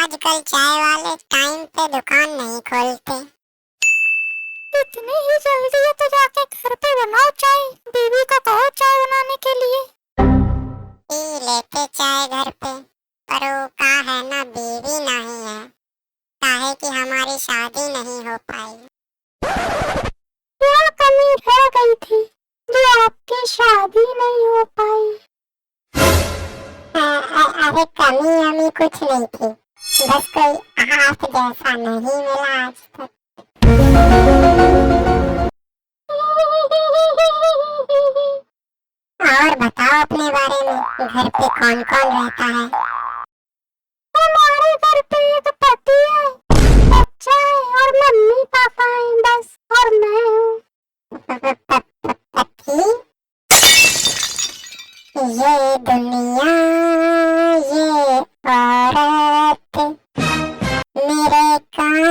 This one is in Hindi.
आजकल चाय वाले टाइम पे दुकान नहीं खोलते। इतनी ही जल्दी है तो जाके घर पे बनाओ चाय। बीवी को कहो चाय बनाने के लिए। पी लेते चाय घर पे, पर वो का है ना, बीवी नहीं है, काहे कि हमारी शादी नहीं हो पाई। क्या कमी रह गई थी जो आपकी शादी नहीं हो पाई? अरे कमी अमी कुछ नहीं थी, बस कोई हाथ जैसा नहीं मिला आज तक। और बताओ अपने बारे में, घर पे कौन कौन रहता है? हमारे घर पे एक पति है, बच्चा है और मम्मी पापा है बस, और मैं हूँ। पति? ये दुनिया, ये औरत मेरे कान